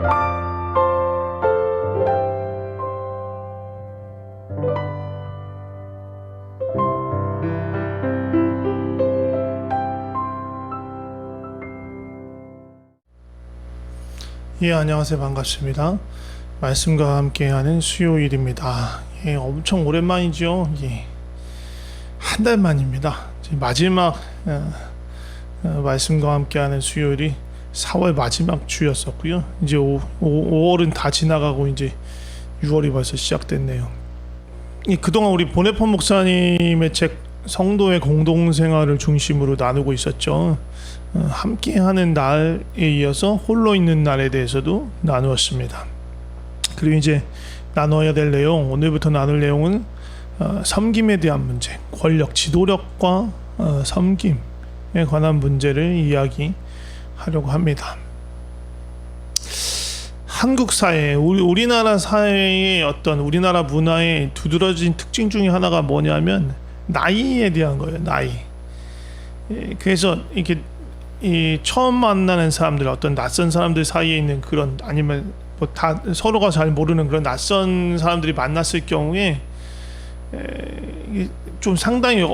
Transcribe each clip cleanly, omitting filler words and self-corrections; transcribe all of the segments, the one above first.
예, 안녕하세요. 반갑습니다. 말씀과 함께하는 수요일입니다. 예, 엄청 오랜만이죠. 예, 한 달 만입니다. 마지막 말씀과 함께하는 수요일이 4월 마지막 주였었고요. 이제 5월은 다 지나가고 이제 6월이 벌써 시작됐네요. 예, 그동안 우리 보네폰 목사님의 책 성도의 공동생활을 중심으로 나누고 있었죠. 함께하는 날에 이어서 홀로 있는 날에 대해서도 나누었습니다. 그리고 이제 나눠야 될 내용, 오늘부터 나눌 내용은 섬김에 대한 문제, 권력, 지도력과 섬김에 관한 문제를 이야기하려고 합니다. 한국 사회, 우리나라 사회의 어떤 우리나라 문화의 두드러진 특징 중에 하나가 뭐냐면 나이에 대한 거예요. 나이. 그래서 이렇게 처음 만나는 사람들, 어떤 낯선 사람들 사이에 있는 그런, 아니면 뭐 다 서로가 잘 모르는 그런 낯선 사람들이 만났을 경우에 좀 상당히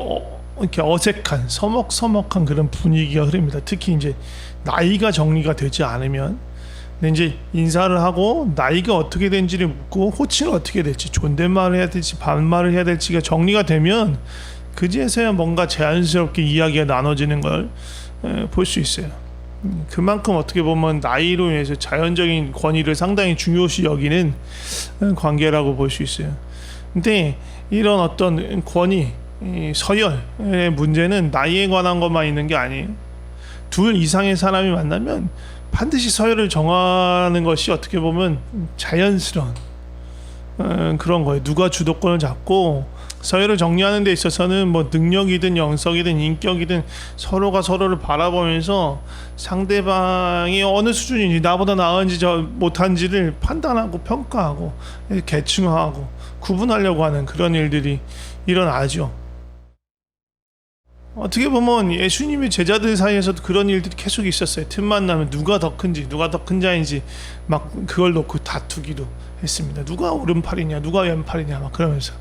이렇게 어색한 서먹서먹한 그런 분위기가 흐릅니다. 특히 이제 나이가 정리가 되지 않으면. 근데 이제 인사를 하고 나이가 어떻게 된지를 묻고 호칭을 어떻게 될지, 존댓말을 해야 될지 반말을 해야 될지가 정리가 되면 그제서야 뭔가 자연스럽게 이야기가 나눠지는 걸 볼 수 있어요. 그만큼 어떻게 보면 나이로 인해서 자연적인 권위를 상당히 중요시 여기는 관계라고 볼 수 있어요. 근데 이런 어떤 권위, 서열의 문제는 나이에 관한 것만 있는 게 아니에요. 둘 이상의 사람이 만나면 반드시 서열을 정하는 것이 어떻게 보면 자연스러운 그런 거예요. 누가 주도권을 잡고 서열을 정리하는 데 있어서는 뭐 능력이든 영성이든 인격이든 서로가 서로를 바라보면서 상대방이 어느 수준인지, 나보다 나은지 못한지를 판단하고 평가하고 계층화하고 구분하려고 하는 그런 일들이 일어나죠. 어떻게 보면 예수님의 제자들 사이에서도 그런 일들이 계속 있었어요. 틈만 나면 누가 더 큰지, 누가 더 큰 자인지 막 그걸 놓고 다투기도 했습니다. 누가 오른팔이냐, 누가 왼팔이냐 막 그러면서.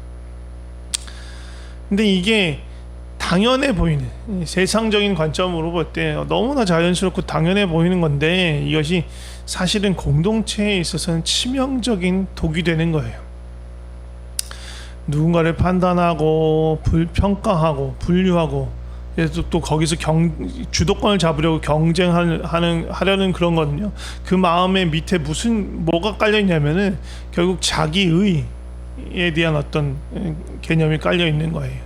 근데 이게 당연해 보이는, 세상적인 관점으로 볼 때 너무나 자연스럽고 당연해 보이는 건데, 이것이 사실은 공동체에 있어서는 치명적인 독이 되는 거예요. 누군가를 판단하고 불평가하고 분류하고, 또 거기서 주도권을 잡으려고 경쟁하려는 그런 거거든요. 그 마음의 밑에 뭐가 깔려 있냐면은 결국 자기의에 대한 어떤 개념이 깔려 있는 거예요.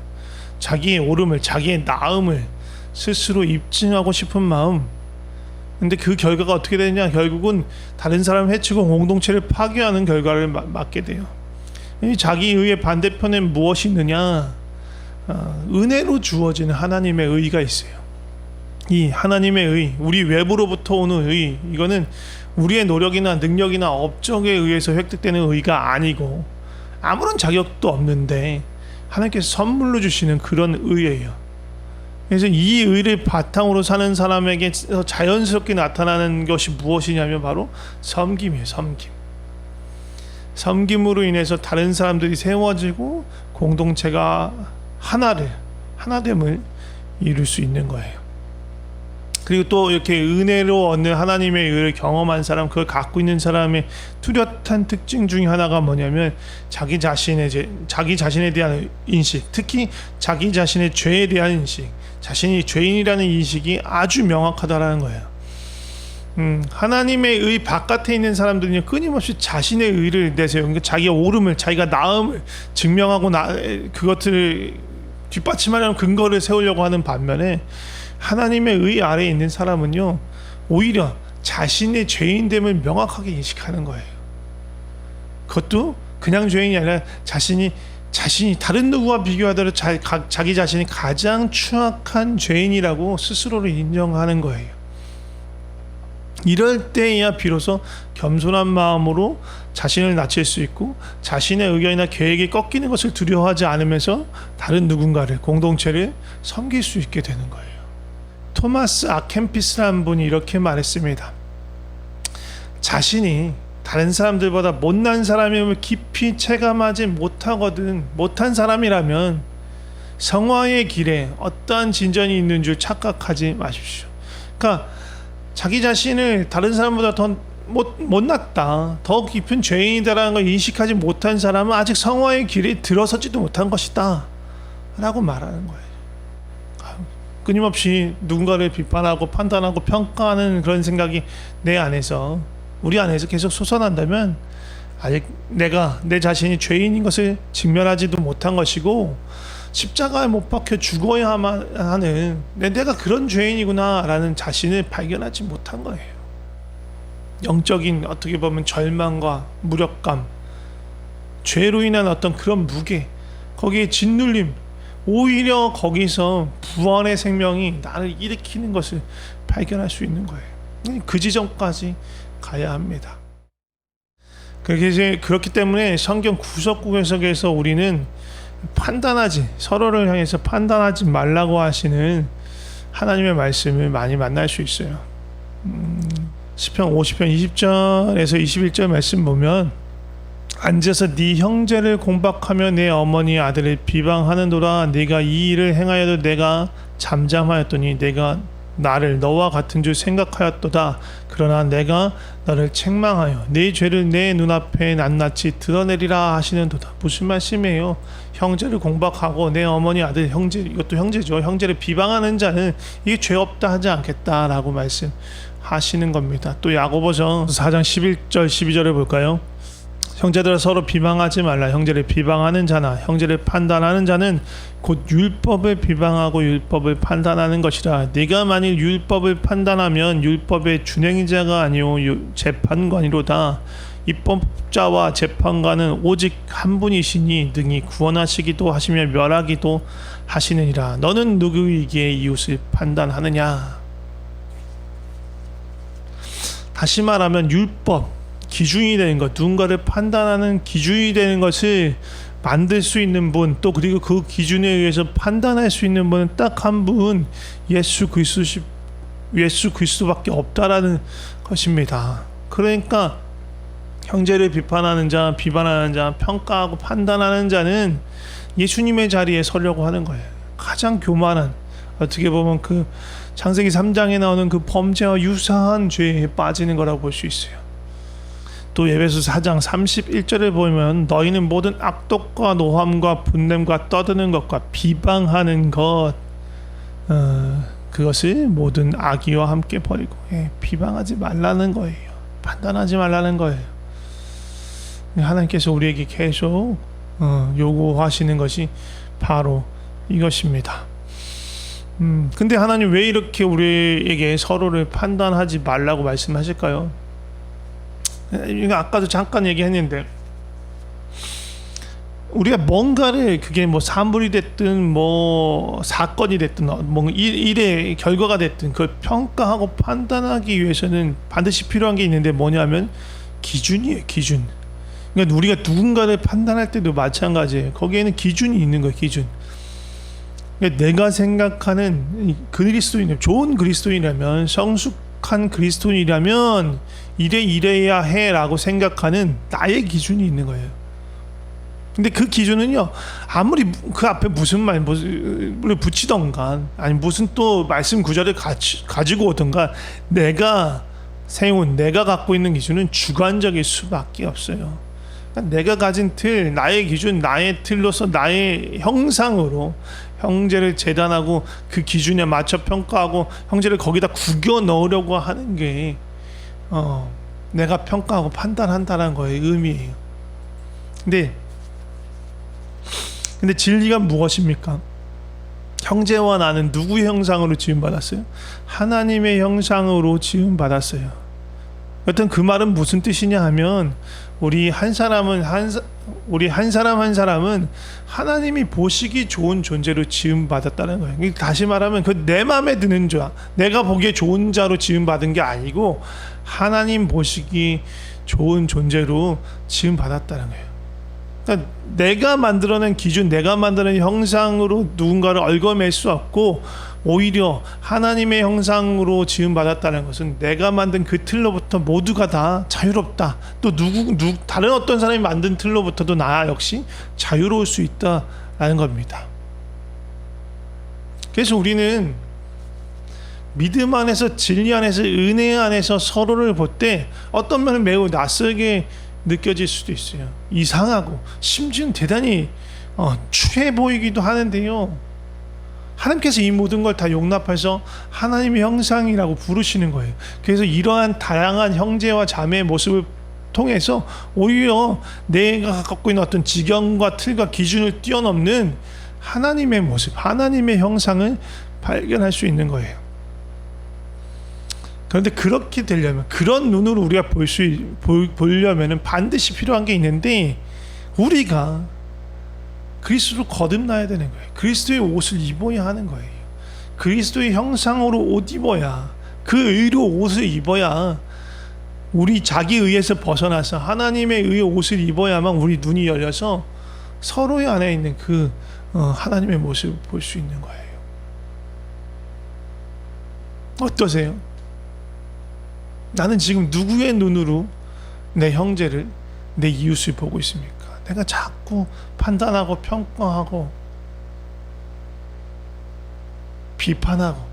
자기의 옳음을, 자기의 나음을 스스로 입증하고 싶은 마음. 근데 그 결과가 어떻게 되냐? 결국은 다른 사람을 해치고 공동체를 파괴하는 결과를 맞게 돼요. 이 자기의의 반대편에 무엇이 있느냐? 은혜로 주어지는 하나님의 의가 있어요. 이 하나님의 의, 우리 외부로부터 오는 의, 이거는 우리의 노력이나 능력이나 업적에 의해서 획득되는 의가 아니고 아무런 자격도 없는데 하나님께서 선물로 주시는 그런 의예요. 그래서 이 의를 바탕으로 사는 사람에게 자연스럽게 나타나는 것이 무엇이냐면 바로 섬김이에요. 섬김으로 인해서 다른 사람들이 세워지고 공동체가 하나됨을 이룰 수 있는 거예요. 그리고 또 이렇게 은혜로 얻는 하나님의 의를 경험한 사람, 그걸 갖고 있는 사람의 뚜렷한 특징 중에 하나가 뭐냐면 자기 자신에 대한 인식, 특히 자기 자신의 죄에 대한 인식, 자신이 죄인이라는 인식이 아주 명확하다라는 거예요. 하나님의 의 바깥에 있는 사람들은요, 끊임없이 자신의 의를 내세요. 그러니까 자기의 옳음을, 자기가 나음을 증명하고 그것들을 뒷받침하려는 근거를 세우려고 하는 반면에, 하나님의 의 아래에 있는 사람은요, 오히려 자신의 죄인됨을 명확하게 인식하는 거예요. 그것도 그냥 죄인이 아니라 자신이 다른 누구와 비교하더라도 자기 자신이 가장 추악한 죄인이라고 스스로를 인정하는 거예요. 이럴 때야 비로소 겸손한 마음으로 자신을 낮출 수 있고, 자신의 의견이나 계획이 꺾이는 것을 두려워하지 않으면서 다른 누군가를, 공동체를 섬길 수 있게 되는 거예요. 토마스 아켄피스라는 분이 이렇게 말했습니다. 자신이 다른 사람들보다 못난 사람임을 깊이 체감하지 못한 사람이라면 성화의 길에 어떠한 진전이 있는 줄 착각하지 마십시오. 그러니까 자기 자신을 다른 사람보다 더 못났다, 더 깊은 죄인이다라는 걸 인식하지 못한 사람은 아직 성화의 길에 들어서지도 못한 것이다 라고 말하는 거예요. 끊임없이 누군가를 비판하고 판단하고 평가하는 그런 생각이 우리 안에서 계속 솟아난다면 아직 내 자신이 죄인인 것을 직면하지도 못한 것이고, 십자가에 못 박혀 죽어야만 하는 내가 그런 죄인이구나 라는 자신을 발견하지 못한 거예요. 영적인 어떻게 보면 절망과 무력감, 죄로 인한 어떤 그런 무게, 거기에 짓눌림, 오히려 거기서 부활의 생명이 나를 일으키는 것을 발견할 수 있는 거예요. 그 지점까지 가야 합니다. 그렇기 때문에 성경 구석구석에서 우리는 서로를 향해서 판단하지 말라고 하시는 하나님의 말씀을 많이 만날 수 있어요. 시편 50편 20절에서 21절 말씀 보면, 앉아서 네 형제를 공박하며 내 어머니 아들을 비방하는도다. 네가 이 일을 행하여도 내가 잠잠하였더니 내가 나를 너와 같은 줄 생각하였도다. 그러나 내가 너를 책망하여 네 죄를 내 눈앞에 낱낱이 드러내리라 하시는도다. 무슨 말씀이에요? 형제를 공박하고 내 어머니 아들, 이것도 형제죠, 형제를 비방하는 자는 이게 죄 없다 하지 않겠다라고 말씀하시는 겁니다. 또 야고보서 4장 11절 12절을 볼까요? 형제들아 서로 비방하지 말라. 형제를 비방하는 자나 형제를 판단하는 자는 곧 율법을 비방하고 율법을 판단하는 것이라. 네가 만일 율법을 판단하면 율법의 준행자가 아니오 재판관이로다. 입법자와 재판관은 오직 한 분이시니 능히 구원하시기도 하시며 멸하기도 하시느니라. 너는 누구에게 이웃을 판단하느냐? 다시 말하면 율법, 기준이 되는 것, 누군가를 판단하는 기준이 되는 것을 만들 수 있는 분, 또 그리고 그 기준에 의해서 판단할 수 있는 분은 딱 한 분, 예수 그리스도밖에 없다라는 것입니다. 그러니까 형제를 비판하는 자, 비판하는 자, 평가하고 판단하는 자는 예수님의 자리에 서려고 하는 거예요. 가장 교만한, 어떻게 보면 그 창세기 3장에 나오는 그 범죄와 유사한 죄에 빠지는 거라고 볼 수 있어요. 또 에베소 4장 31절을 보면, 너희는 모든 악독과 노함과 분냄과 떠드는 것과 비방하는 것, 그것을 모든 악의와 함께 버리고, 비방하지 말라는 거예요. 판단하지 말라는 거예요. 하나님께서 우리에게 계속 요구하시는 것이 바로 이것입니다. 근데 하나님 왜 이렇게 우리에게 서로를 판단하지 말라고 말씀하실까요? 이거 아까도 잠깐 얘기했는데, 우리가 뭔가를, 그게 뭐 사물이 됐든 뭐 사건이 됐든 뭐 일의 결과가 됐든 그걸 평가하고 판단하기 위해서는 반드시 필요한 게 있는데, 뭐냐면 기준이에요. 기준. 그러니까 우리가 누군가를 판단할 때도 마찬가지예요. 거기에는 기준이 있는 거예요. 기준. 그러니까 내가 생각하는 그리스도인, 좋은 그리스도인이라면, 성숙한 그리스도인이라면 이래야 해라고 생각하는 나의 기준이 있는 거예요. 근데 그 기준은요, 아무리 그 앞에 무슨 말을 붙이던가, 아니 무슨 또 말씀 구절을 가지고 오던가, 내가 갖고 있는 기준은 주관적일 수밖에 없어요. 그러니까 내가 가진 틀, 나의 기준, 나의 틀로서 나의 형상으로 형제를 재단하고 그 기준에 맞춰 평가하고 형제를 거기다 구겨 넣으려고 하는 게 내가 평가하고 판단한다는 거의 의미예요. 근데 진리가 무엇입니까? 형제와 나는 누구의 형상으로 지음받았어요? 하나님의 형상으로 지음받았어요. 여튼 그 말은 무슨 뜻이냐 하면, 우리 한 사람 한 사람은 하나님이 보시기 좋은 존재로 지음받았다는 거예요. 다시 말하면 그 내 마음에 드는 자, 내가 보기에 좋은 자로 지음받은 게 아니고 하나님 보시기 좋은 존재로 지음받았다는 거예요. 그러니까 내가 만들어낸 기준, 내가 만드는 형상으로 누군가를 얽어맬 수 없고, 오히려 하나님의 형상으로 지음받았다는 것은 내가 만든 그 틀로부터 모두가 다 자유롭다. 또 다른 어떤 사람이 만든 틀로부터도 나 역시 자유로울 수 있다라는 겁니다. 그래서 우리는 믿음 안에서, 진리 안에서, 은혜 안에서 서로를 볼 때 어떤 면은 매우 낯설게 느껴질 수도 있어요. 이상하고 심지어는 대단히 추해 보이기도 하는데요. 하나님께서 이 모든 걸 다 용납해서 하나님의 형상이라고 부르시는 거예요. 그래서 이러한 다양한 형제와 자매의 모습을 통해서 오히려 내가 갖고 있는 어떤 지경과 틀과 기준을 뛰어넘는 하나님의 모습, 하나님의 형상을 발견할 수 있는 거예요. 그런데 그렇게 되려면, 그런 눈으로 우리가 보려면 반드시 필요한 게 있는데, 우리가 그리스도로 거듭나야 되는 거예요. 그리스도의 옷을 입어야 하는 거예요. 그리스도의 형상으로 옷 입어야, 그 의로 옷을 입어야, 우리 자기 의에서 벗어나서 하나님의 의의 옷을 입어야만 우리 눈이 열려서 서로의 안에 있는 그 하나님의 모습을 볼 수 있는 거예요. 어떠세요? 나는 지금 누구의 눈으로 내 형제를, 내 이웃을 보고 있습니까? 내가 자꾸 판단하고 평가하고 비판하고,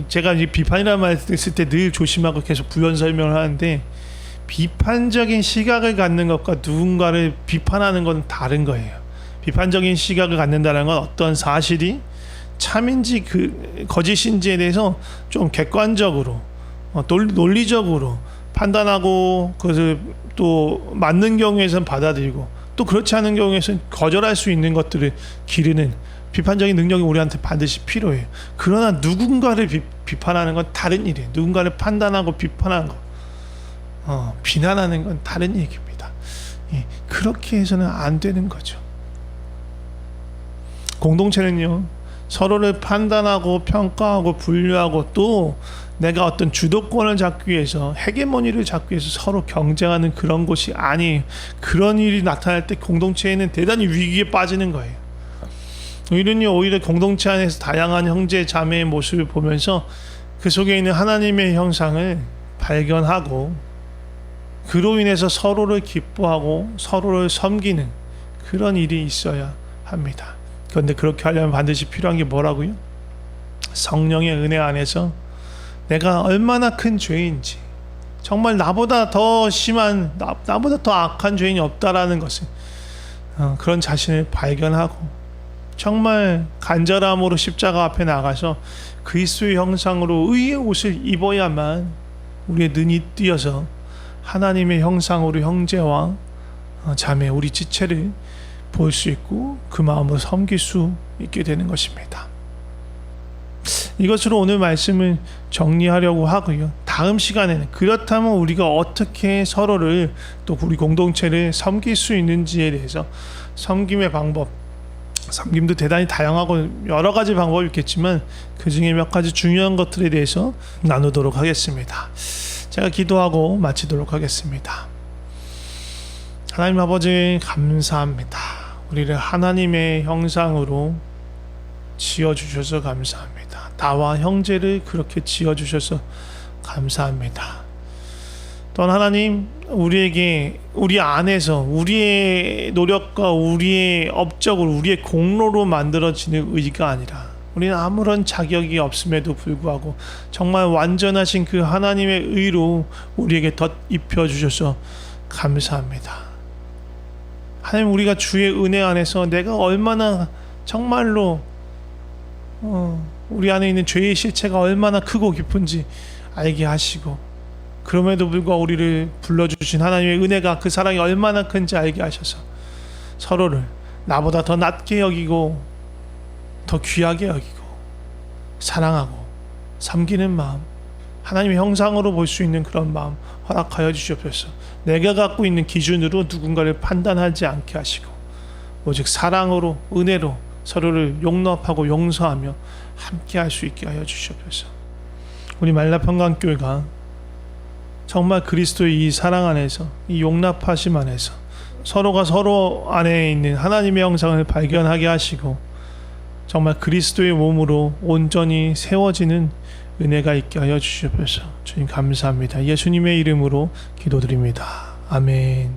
제가 이 비판이라는 말 쓸 때 늘 조심하고 계속 부연 설명을 하는데, 비판적인 시각을 갖는 것과 누군가를 비판하는 건 다른 거예요. 비판적인 시각을 갖는다는 건 어떤 사실이 참인지 거짓인지에 대해서 좀 객관적으로, 논리적으로 판단하고, 그것을 또 맞는 경우에선 받아들이고, 또 그렇지 않은 경우에선 거절할 수 있는 것들을 기르는 비판적인 능력이 우리한테 반드시 필요해요. 그러나 누군가를 비판하는 건 다른 일이에요. 누군가를 판단하고 비판하는 거, 비난하는 건 다른 얘기입니다. 예, 그렇게 해서는 안 되는 거죠. 공동체는요, 서로를 판단하고 평가하고 분류하고, 또 내가 어떤 주도권을 잡기 위해서, 헤게모니를 잡기 위해서 서로 경쟁하는 그런 곳이 아니에요. 그런 일이 나타날 때 공동체에는 대단히 위기에 빠지는 거예요. 오히려 공동체 안에서 다양한 형제 자매의 모습을 보면서 그 속에 있는 하나님의 형상을 발견하고, 그로 인해서 서로를 기뻐하고 서로를 섬기는 그런 일이 있어야 합니다. 그런데 그렇게 하려면 반드시 필요한 게 뭐라고요? 성령의 은혜 안에서 내가 얼마나 큰 죄인지, 정말 나보다 더 심한, 나보다 더 악한 죄인이 없다라는 것을, 그런 자신을 발견하고 정말 간절함으로 십자가 앞에 나가서 그리스도의 형상으로 의의 옷을 입어야만 우리의 눈이 띄어서 하나님의 형상으로 형제와 자매, 우리 지체를 볼 수 있고 그 마음으로 섬길 수 있게 되는 것입니다. 이것으로 오늘 말씀을 정리하려고 하고요. 다음 시간에는 그렇다면 우리가 어떻게 서로를, 또 우리 공동체를 섬길 수 있는지에 대해서, 섬김의 방법, 섬김도 대단히 다양하고 여러 가지 방법이 있겠지만 그 중에 몇 가지 중요한 것들에 대해서 나누도록 하겠습니다. 제가 기도하고 마치도록 하겠습니다. 하나님 아버지, 감사합니다. 우리를 하나님의 형상으로 지어주셔서 감사합니다. 나와 형제를 그렇게 지어주셔서 감사합니다. 또한 하나님, 우리에게, 우리 안에서 우리의 노력과 우리의 업적으로, 우리의 공로로 만들어지는 의가 아니라, 우리는 아무런 자격이 없음에도 불구하고 정말 완전하신 그 하나님의 의로 우리에게 덧입혀 주셔서 감사합니다. 하나님, 우리가 주의 은혜 안에서 내가 얼마나 정말로 우리 안에 있는 죄의 실체가 얼마나 크고 깊은지 알게 하시고, 그럼에도 불구하고 우리를 불러주신 하나님의 은혜가, 그 사랑이 얼마나 큰지 알게 하셔서 서로를 나보다 더 낮게 여기고 더 귀하게 여기고 사랑하고 섬기는 마음, 하나님의 형상으로 볼 수 있는 그런 마음 허락하여 주시옵소서. 내가 갖고 있는 기준으로 누군가를 판단하지 않게 하시고 오직 사랑으로, 은혜로 서로를 용납하고 용서하며 함께 할 수 있게 하여 주시옵소서. 우리 말라평강교회가 정말 그리스도의 이 사랑 안에서, 이 용납하심 안에서 서로가 서로 안에 있는 하나님의 형상을 발견하게 하시고 정말 그리스도의 몸으로 온전히 세워지는 은혜가 있게 하여 주시옵소서. 주님 감사합니다. 예수님의 이름으로 기도드립니다. 아멘.